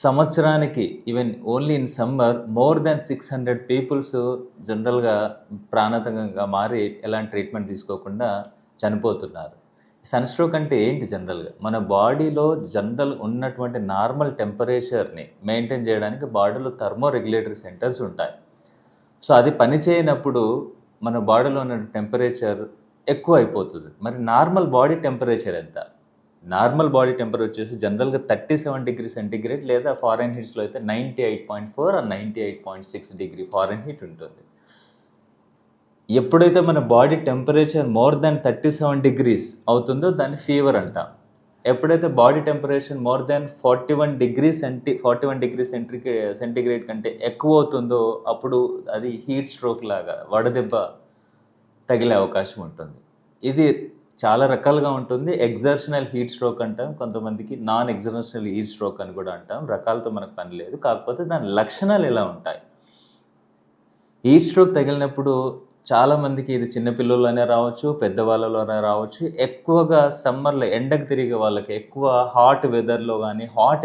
సంవత్సరానికి even only in summer more than 600 peoples జనరల్‌గా ప్రాణాంతకంగా మారి ఎలాంటి ట్రీట్మెంట్ తీసుకోకుండా చనిపోతున్నారు. సన్ స్ట్రోక్ అంటే ఏంటి జనరల్‌గా? మన బాడీలో జనరల్ ఉన్నటువంటి నార్మల్ టెంపరేచర్‌ని మెయింటైన్ చేయడానికి బాడీలో థర్మో రెగ్యులేటరీ సెంటర్స్ ఉంటాయి. సో, అది పని చేయనప్పుడు మన బాడీలో ఉన్న టెంపరేచర్ ఎక్కువైపోతది. మరి నార్మల్ బాడీ టెంపరేచర్ ఎంత? నార్మల్ బాడీ టెంపరేచర్ వచ్చేసి జనరల్‌గా 37 డిగ్రీ సెంటీగ్రేడ్ లేదా ఫారెన్‌హీట్స్‌లో అయితే 98.4 ఆర్ 98.6 డిగ్రీ ఫారెన్‌హీట్ ఉంటుంది. ఎప్పుడైతే మన body temperature more than 37 degrees అవుతుందో దాన్ని ఫీవర్ అంటాం. ఎప్పుడైతే body temperature more than 41 degree centigrade కంటే ఎక్కువ అవుతుందో అప్పుడు అది హీట్ స్ట్రోక్ లాగా వడదెబ్బ తగిలే అవకాశం ఉంటుంది. ఇది చాలా రకాలుగా ఉంటుంది. ఎగ్జర్షనల్ హీట్ స్ట్రోక్ అంటాం. కొంతమందికి నాన్ ఎగ్జర్షనల్ హీట్ స్ట్రోక్ అని కూడా అంటాం. రకాలతో మనకు పని లేదు. కాకపోతే దాని లక్షణాలు ఎలా ఉంటాయి? హీట్ స్ట్రోక్ తగిలినప్పుడు చాలామందికి ఇది చిన్న పిల్లల్లోనే రావచ్చు, పెద్దవాళ్ళలోనే రావచ్చు. ఎక్కువగా సమ్మర్‌లో ఎండకు తిరిగే వాళ్ళకి ఎక్కువ హాట్ వెదర్‌లో గాని, హాట్